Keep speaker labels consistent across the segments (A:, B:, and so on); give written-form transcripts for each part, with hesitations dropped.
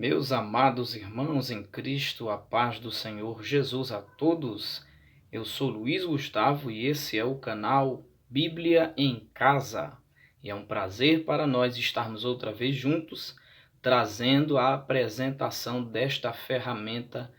A: Meus amados irmãos em Cristo, a paz do Senhor Jesus a todos. Eu sou Luiz Gustavo e esse é o canal Bíblia em Casa. E é um prazer para nós estarmos outra vez juntos, trazendo a apresentação desta ferramenta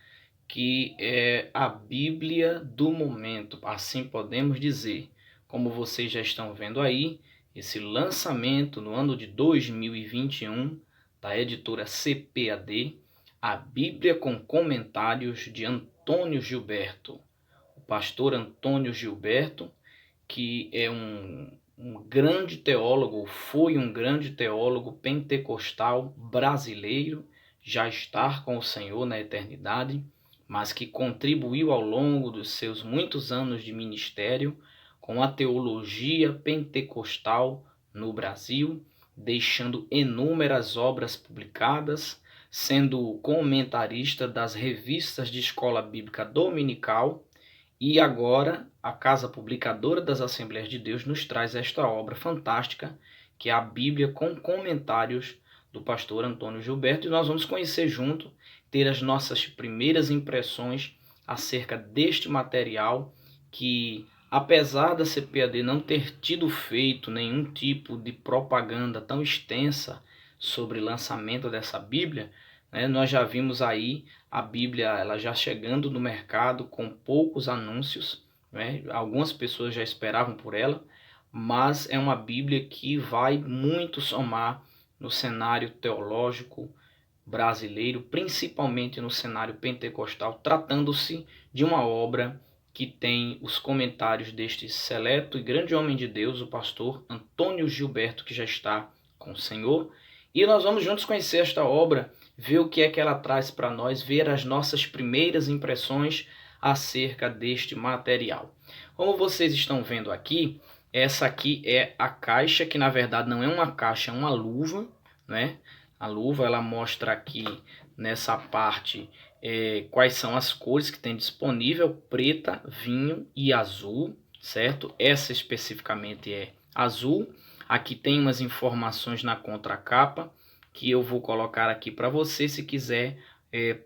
A: que é a Bíblia do momento, assim podemos dizer. Como vocês já estão vendo aí, esse lançamento no ano de 2021 da editora CPAD, a Bíblia com comentários de Antônio Gilberto. O pastor Antônio Gilberto, que é um grande teólogo, foi um grande teólogo pentecostal brasileiro, já está com o Senhor na eternidade, mas que contribuiu ao longo dos seus muitos anos de ministério com a teologia pentecostal no Brasil, deixando inúmeras obras publicadas, sendo comentarista das revistas de escola bíblica dominical, e agora a Casa Publicadora das Assembleias de Deus nos traz esta obra fantástica, que é a Bíblia com comentários do pastor Antônio Gilberto, e nós vamos conhecer junto, ter as nossas primeiras impressões acerca deste material que, apesar da CPAD não ter tido feito nenhum tipo de propaganda tão extensa sobre o lançamento dessa Bíblia, nós já vimos aí a Bíblia ela já chegando no mercado com poucos anúncios, algumas pessoas já esperavam por ela, mas é uma Bíblia que vai muito somar no cenário teológico brasileiro, principalmente no cenário pentecostal, tratando-se de uma obra que tem os comentários deste seleto e grande homem de Deus, o pastor Antônio Gilberto, que já está com o Senhor. E nós vamos juntos conhecer esta obra, ver o que é que ela traz para nós, ver as nossas primeiras impressões acerca deste material. Como vocês estão vendo aqui, essa aqui é a caixa, que na verdade não é uma caixa, é uma luva, né? A luva ela mostra aqui nessa parte quais são as cores que tem disponível: preta, vinho e azul, certo? Essa especificamente é azul. Aqui tem umas informações na contracapa que eu vou colocar aqui para você, se quiser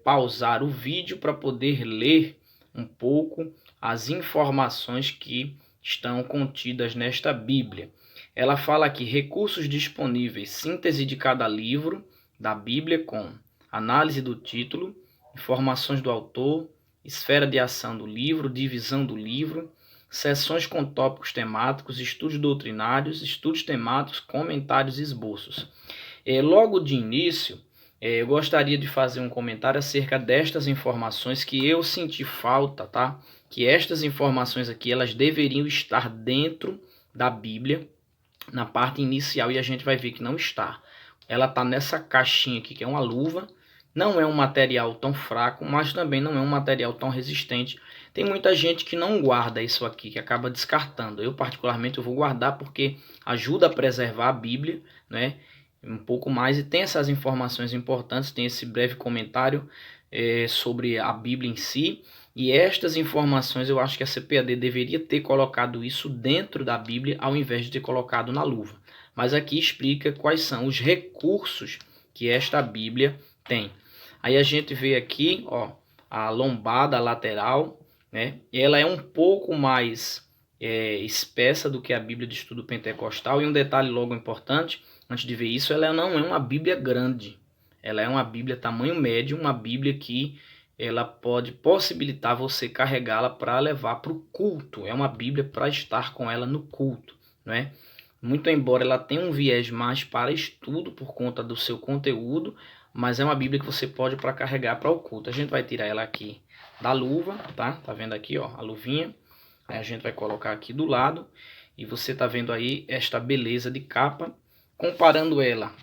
A: pausar o vídeo para poder ler um pouco as informações que estão contidas nesta Bíblia. Ela fala aqui: recursos disponíveis, síntese de cada livro da Bíblia com análise do título, informações do autor, esfera de ação do livro, divisão do livro, seções com tópicos temáticos, estudos doutrinários, estudos temáticos, comentários e esboços. Logo de início, eu gostaria de fazer um comentário acerca destas informações que eu senti falta, tá? Que estas informações aqui, elas deveriam estar dentro da Bíblia, na parte inicial, e a gente vai ver que não está. Ela está nessa caixinha aqui, que é uma luva. Não é um material tão fraco, mas também não é um material tão resistente. Tem muita gente que não guarda isso aqui, que acaba descartando. Eu, particularmente, eu vou guardar porque ajuda a preservar a Bíblia, né? Um pouco mais, e tem essas informações importantes, tem esse breve comentário sobre a Bíblia em si, e estas informações eu acho que a CPAD deveria ter colocado isso dentro da Bíblia ao invés de ter colocado na luva. Mas aqui explica quais são os recursos que esta Bíblia tem. Aí a gente vê aqui, ó, a lombada lateral, né? Ela é um pouco mais espessa do que a Bíblia de Estudo Pentecostal, e um detalhe logo importante, antes de ver isso, ela não é uma Bíblia grande. Ela é uma Bíblia tamanho médio, uma Bíblia que ela pode possibilitar você carregá-la para levar para o culto. É uma Bíblia para estar com ela no culto, né? Muito embora ela tenha um viés mais para estudo por conta do seu conteúdo, mas é uma Bíblia que você pode para carregar para o culto. A gente vai tirar ela aqui da luva, tá? Tá vendo aqui, ó, a luvinha? Aí a gente vai colocar aqui do lado e você tá vendo aí esta beleza de capa. Comparando ela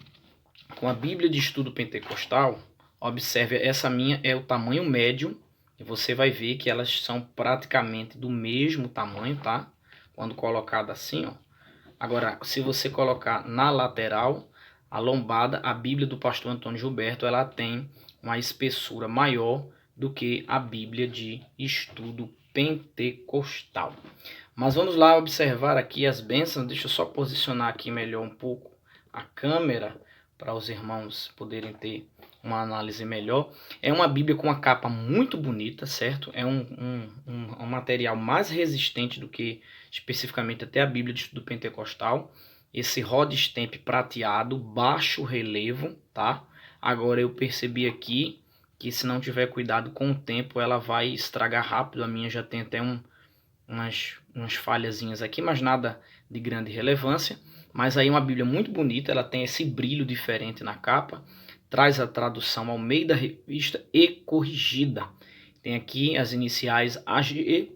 A: com a Bíblia de Estudo Pentecostal, observe, essa minha é o tamanho médio, e você vai ver que elas são praticamente do mesmo tamanho, tá? Quando colocada assim, ó. Agora, se você colocar na lateral, a lombada, a Bíblia do pastor Antônio Gilberto, ela tem uma espessura maior do que a Bíblia de Estudo Pentecostal. Mas vamos lá observar aqui as bênçãos. Deixa eu só posicionar aqui melhor um pouco a câmera para os irmãos poderem ter uma análise melhor. É uma Bíblia com uma capa muito bonita, certo? É um material mais resistente do que especificamente até a Bíblia de Estudo Pentecostal. Esse rod stamp prateado, baixo relevo, tá? Agora eu percebi aqui que se não tiver cuidado com o tempo, ela vai estragar rápido. A minha já tem até umas falhazinhas aqui, mas nada de grande relevância. Mas aí uma Bíblia muito bonita, ela tem esse brilho diferente na capa, traz a tradução Almeida Revista e Corrigida. Tem aqui as iniciais AGE,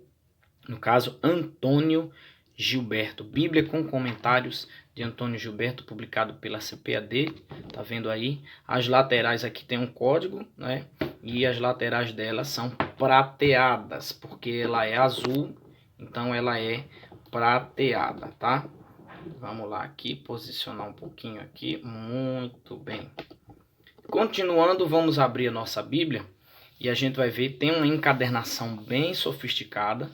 A: no caso Antônio Gilberto. Bíblia com comentários de Antônio Gilberto, publicado pela CPAD. Tá vendo aí? As laterais aqui tem um código, né? E as laterais dela são prateadas, porque ela é azul, então ela é prateada, tá? Vamos lá aqui, posicionar um pouquinho aqui. Muito bem. Continuando, vamos abrir a nossa Bíblia e a gente vai ver, tem uma encadernação bem sofisticada.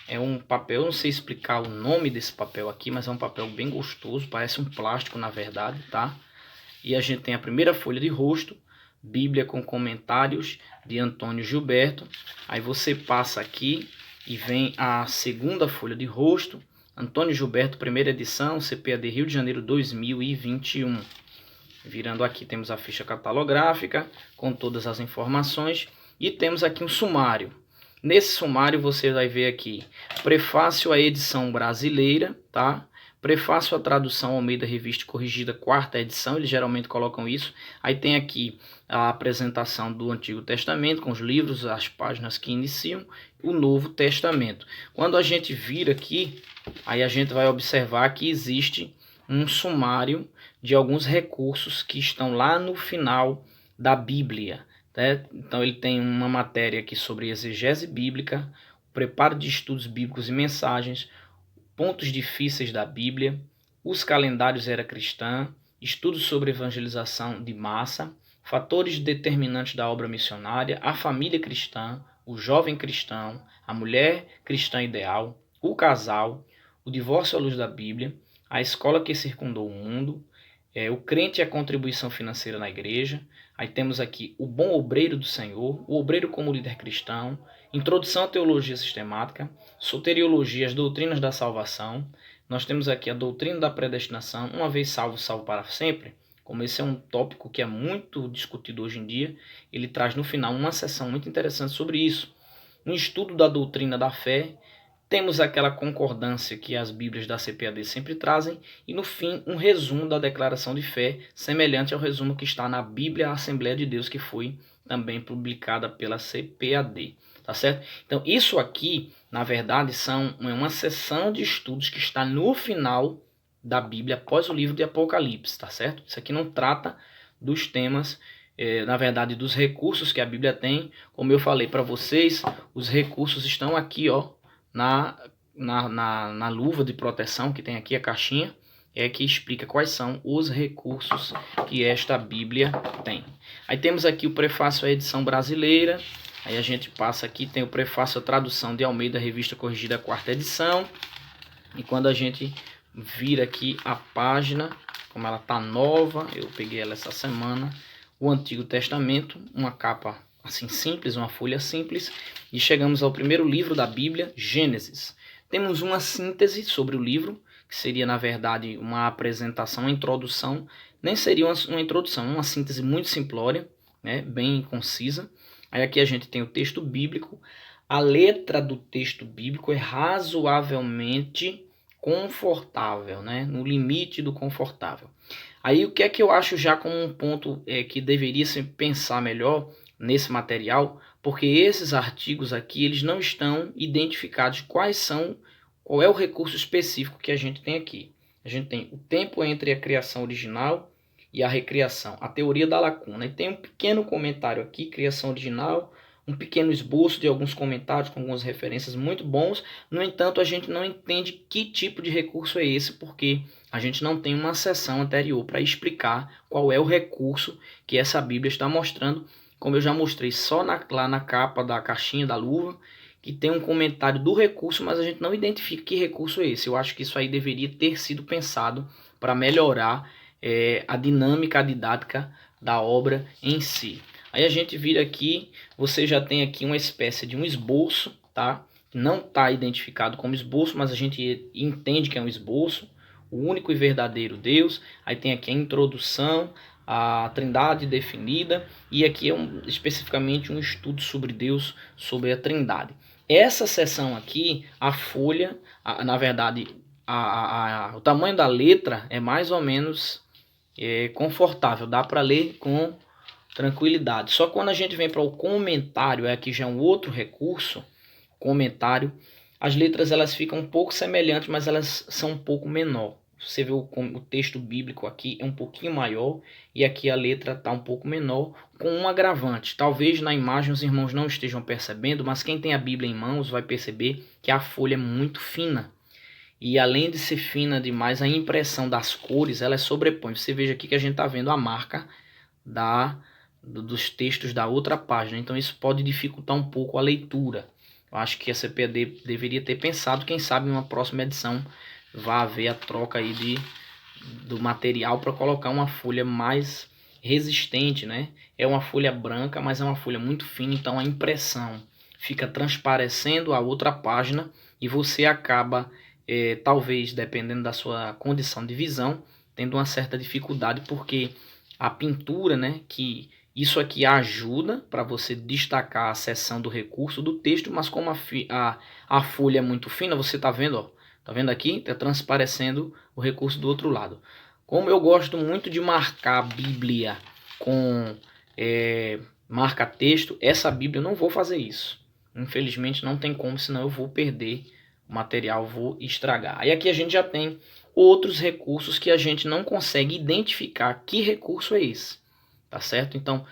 A: É um papel, não sei explicar o nome desse papel aqui, mas é um papel bem gostoso, parece um plástico na verdade, tá? E a gente tem a primeira folha de rosto, Bíblia com comentários de Antônio Gilberto. Aí você passa aqui e vem a segunda folha de rosto, Antônio Gilberto, primeira edição, CPAD Rio de Janeiro 2021. Virando aqui temos a ficha catalográfica com todas as informações e temos aqui um sumário. Nesse sumário você vai ver aqui prefácio à edição brasileira, tá? Prefácio à tradução Almeida Revista Corrigida, quarta edição, eles geralmente colocam isso. Aí tem aqui a apresentação do Antigo Testamento, com os livros, as páginas que iniciam o Novo Testamento. Quando a gente vira aqui, aí a gente vai observar que existe um sumário de alguns recursos que estão lá no final da Bíblia. Né? Então ele tem uma matéria aqui sobre exegese bíblica, preparo de estudos bíblicos e mensagens, pontos difíceis da Bíblia, os calendários era cristã, estudos sobre evangelização de massa, fatores determinantes da obra missionária, a família cristã, o jovem cristão, a mulher cristã ideal, o casal, o divórcio à luz da Bíblia, a escola que circundou o mundo, o crente e a contribuição financeira na igreja. Aí temos aqui o bom obreiro do Senhor, o obreiro como líder cristão, introdução à teologia sistemática, soteriologia, as doutrinas da salvação. Nós temos aqui a doutrina da predestinação, uma vez salvo, salvo para sempre. Como esse é um tópico que é muito discutido hoje em dia, ele traz no final uma sessão muito interessante sobre isso. Um estudo da doutrina da fé. Temos aquela concordância que as Bíblias da CPAD sempre trazem e, no fim, um resumo da declaração de fé, semelhante ao resumo que está na Bíblia Assembleia de Deus, que foi também publicada pela CPAD. Tá certo? Então, isso aqui, na verdade, é uma seção de estudos que está no final da Bíblia, após o livro de Apocalipse, tá certo? Isso aqui não trata dos temas, na verdade, dos recursos que a Bíblia tem. Como eu falei para vocês, os recursos estão aqui, ó, na luva de proteção que tem aqui a caixinha, que explica quais são os recursos que esta Bíblia tem. Aí temos aqui o prefácio à edição brasileira, aí a gente passa aqui, tem o prefácio à tradução de Almeida Revista Corrigida, quarta edição, e quando a gente vira aqui a página, como ela tá nova, eu peguei ela essa semana, o Antigo Testamento, uma capa assim simples, uma folha simples, e chegamos ao primeiro livro da Bíblia, Gênesis. Temos uma síntese sobre o livro, que seria na verdade uma apresentação, uma introdução, nem seria uma introdução, uma síntese muito simplória, né, bem concisa. Aí aqui a gente tem o texto bíblico, a letra do texto bíblico é razoavelmente confortável, né, no limite do confortável. Aí o que é que eu acho já como um ponto que deveria se pensar melhor nesse material, porque esses artigos aqui, eles não estão identificados qual é o recurso específico que a gente tem aqui. A gente tem o tempo entre a criação original e a recriação, a teoria da lacuna. E tem um pequeno comentário aqui, criação original, um pequeno esboço de alguns comentários com algumas referências muito bons. No entanto, a gente não entende que tipo de recurso é esse, porque a gente não tem uma sessão anterior para explicar qual é o recurso que essa Bíblia está mostrando. Como eu já mostrei só lá na capa da caixinha da luva, que tem um comentário do recurso, mas a gente não identifica que recurso é esse. Eu acho que isso aí deveria ter sido pensado para melhorar a dinâmica, a didática da obra em si. Aí a gente vira aqui, você já tem aqui uma espécie de um esboço, tá? Não está identificado como esboço, mas a gente entende que é um esboço. O único e verdadeiro Deus. Aí tem aqui a introdução, a Trindade definida, e aqui é especificamente um estudo sobre Deus, sobre a Trindade. Essa seção aqui, a folha, na verdade, o tamanho da letra é mais ou menos confortável, dá para ler com tranquilidade. Só quando a gente vem para o comentário, aqui já é um outro recurso, comentário, as letras elas ficam um pouco semelhantes, mas elas são um pouco menor. Você vê o texto bíblico aqui é um pouquinho maior e aqui a letra está um pouco menor, com um agravante. Talvez na imagem os irmãos não estejam percebendo, mas quem tem a Bíblia em mãos vai perceber que a folha é muito fina. E além de ser fina demais, a impressão das cores ela sobrepõe. Você veja aqui que a gente está vendo a marca dos textos da outra página. Então isso pode dificultar um pouco a leitura. Eu acho que a CPAD deveria ter pensado, quem sabe em uma próxima edição vai haver a troca aí do material para colocar uma folha mais resistente, né? É uma folha branca, mas é uma folha muito fina, então a impressão fica transparecendo a outra página e você acaba, talvez, dependendo da sua condição de visão, tendo uma certa dificuldade, porque a pintura, né, que isso aqui ajuda para você destacar a seção do recurso do texto, mas como a folha é muito fina, você está vendo, ó, tá vendo aqui? Está transparecendo o recurso do outro lado. Como eu gosto muito de marcar a Bíblia com marca-texto, essa Bíblia eu não vou fazer isso. Infelizmente não tem como, senão eu vou perder o material, vou estragar. Aí aqui a gente já tem outros recursos que a gente não consegue identificar que recurso é esse. Tá certo? Então,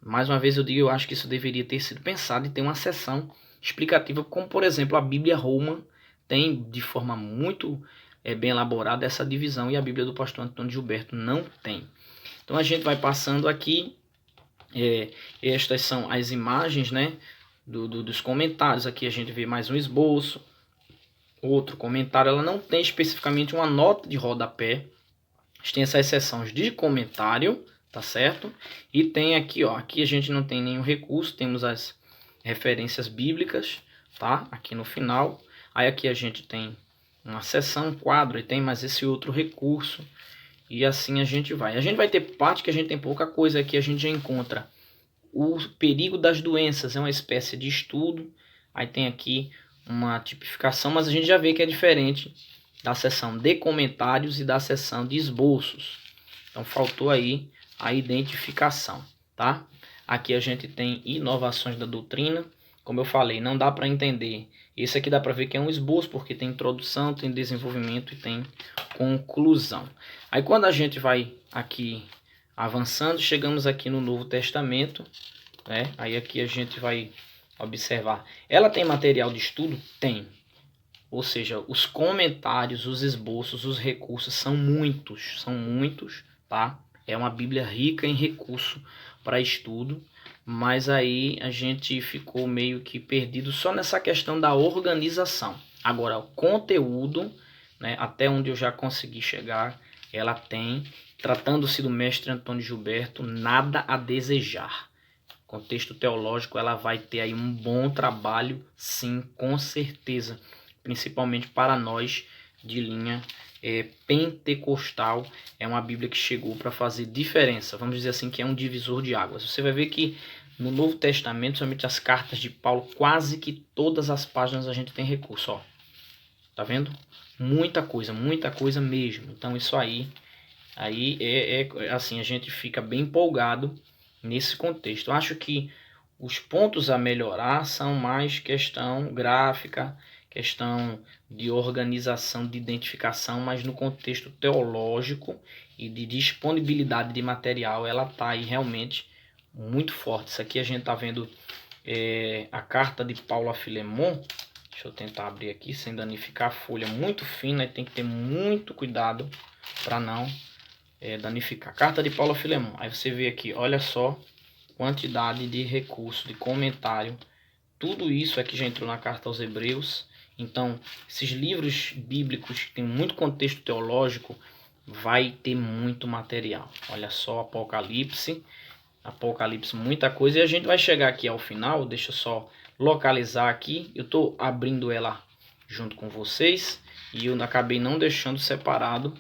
A: mais uma vez eu digo, eu acho que isso deveria ter sido pensado e ter uma seção explicativa, como por exemplo a Bíblia Roma tem de forma muito bem elaborada essa divisão e a Bíblia do pastor Antônio Gilberto não tem. Então a gente vai passando aqui, estas são as imagens, né, dos comentários. Aqui a gente vê mais um esboço, outro comentário. Ela não tem especificamente uma nota de rodapé, tem essas seções de comentário, tá certo? E tem aqui, ó, aqui a gente não tem nenhum recurso, temos as referências bíblicas, tá? Aqui no final. Aí aqui a gente tem uma seção, um quadro, e tem mais esse outro recurso. E assim a gente vai. A gente vai ter parte que a gente tem pouca coisa aqui, a gente já encontra o perigo das doenças, é uma espécie de estudo. Aí tem aqui uma tipificação, mas a gente já vê que é diferente da seção de comentários e da seção de esboços. Então faltou aí a identificação, tá? Aqui a gente tem inovações da doutrina. Como eu falei, não dá para entender. Esse aqui dá para ver que é um esboço, porque tem introdução, tem desenvolvimento e tem conclusão. Aí quando a gente vai aqui avançando, chegamos aqui no Novo Testamento, né? Aí aqui a gente vai observar. Ela tem material de estudo? Tem. Ou seja, os comentários, os esboços, os recursos são muitos, tá? É uma Bíblia rica em recurso para estudo, mas aí a gente ficou meio que perdido só nessa questão da organização. Agora, o conteúdo, né, até onde eu já consegui chegar, ela tem, tratando-se do mestre Antônio Gilberto, nada a desejar. Contexto teológico, ela vai ter aí um bom trabalho, sim, com certeza, principalmente para nós de linha pentecostal. É uma Bíblia que chegou para fazer diferença, vamos dizer assim, que é um divisor de águas. Você vai ver que no Novo Testamento, somente as cartas de Paulo, quase que todas as páginas a gente tem recurso, ó. Tá vendo? Muita coisa mesmo. Então isso aí assim, a gente fica bem empolgado nesse contexto. Eu acho que os pontos a melhorar são mais questão gráfica, questão de organização, de identificação, mas no contexto teológico e de disponibilidade de material, ela está aí realmente muito forte. Isso aqui a gente está vendo a carta de Paulo a Filemon. Deixa eu tentar abrir aqui sem danificar a folha, muito fina, e tem que ter muito cuidado para não danificar. Carta de Paulo a Filemon. Aí você vê aqui, olha só, quantidade de recurso, de comentário. Tudo isso aqui já entrou na carta aos Hebreus. Então, esses livros bíblicos que tem muito contexto teológico, vai ter muito material. Olha só, Apocalipse, muita coisa. E a gente vai chegar aqui ao final, deixa eu só localizar aqui. Eu estou abrindo ela junto com vocês e eu acabei não deixando separado,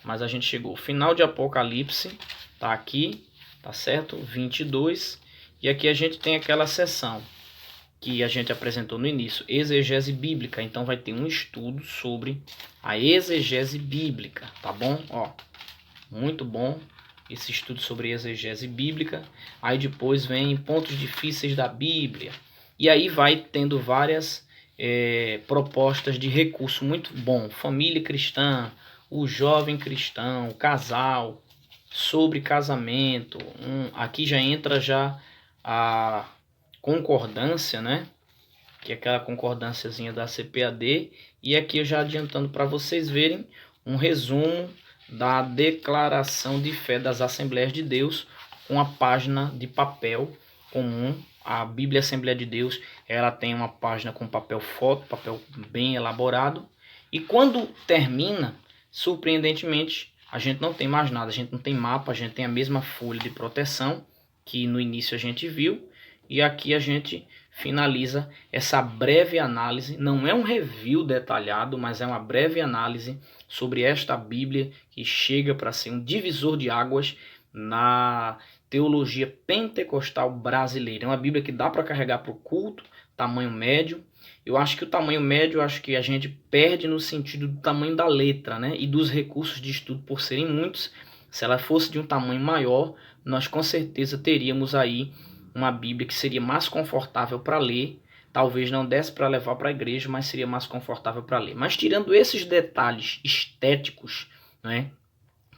A: mas a gente chegou ao final de Apocalipse, tá aqui, tá certo? 22. E aqui a gente tem aquela seção que a gente apresentou no início, exegese bíblica. Então vai ter um estudo sobre a exegese bíblica, tá bom? Ó, muito bom esse estudo sobre exegese bíblica. Aí depois vem pontos difíceis da Bíblia. E aí vai tendo várias propostas de recurso muito bom. Família cristã, o jovem cristão, o casal, sobre casamento. Aqui já entra já a concordância, né? Que é aquela concordânciazinha da CPAD. E aqui eu já adiantando para vocês verem um resumo da Declaração de Fé das Assembleias de Deus, com a página de papel comum. A Bíblia Assembleia de Deus, ela tem uma página com papel foto, papel bem elaborado. E quando termina, surpreendentemente, a gente não tem mais nada, a gente não tem mapa, a gente tem a mesma folha de proteção que no início a gente viu. E aqui a gente finaliza essa breve análise. Não é um review detalhado, mas é uma breve análise sobre esta Bíblia que chega para ser um divisor de águas na teologia pentecostal brasileira. É uma Bíblia que dá para carregar para o culto, tamanho médio. Eu acho que o tamanho médio, acho que a gente perde no sentido do tamanho da letra, né? E dos recursos de estudo por serem muitos. Se ela fosse de um tamanho maior, nós com certeza teríamos aí uma Bíblia que seria mais confortável para ler. Talvez não desse para levar para a igreja, mas seria mais confortável para ler. Mas tirando esses detalhes estéticos, né?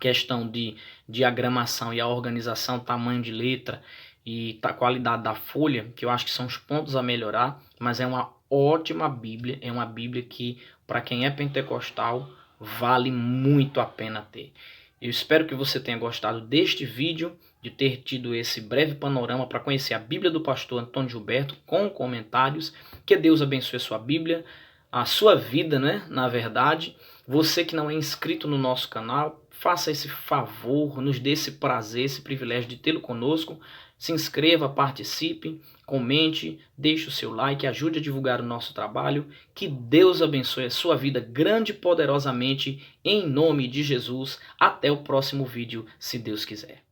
A: Questão de diagramação e a organização, tamanho de letra e a qualidade da folha, que eu acho que são os pontos a melhorar, mas é uma ótima Bíblia, é uma Bíblia que, para quem é pentecostal, vale muito a pena ter. Eu espero que você tenha gostado deste vídeo, de ter tido esse breve panorama para conhecer a Bíblia do pastor Antônio Gilberto, com comentários. Que Deus abençoe a sua Bíblia, a sua vida, né? Na verdade, você que não é inscrito no nosso canal, faça esse favor, nos dê esse prazer, esse privilégio de tê-lo conosco. Se inscreva, participe, comente, deixe o seu like, ajude a divulgar o nosso trabalho. Que Deus abençoe a sua vida grande e poderosamente, em nome de Jesus. Até o próximo vídeo, se Deus quiser.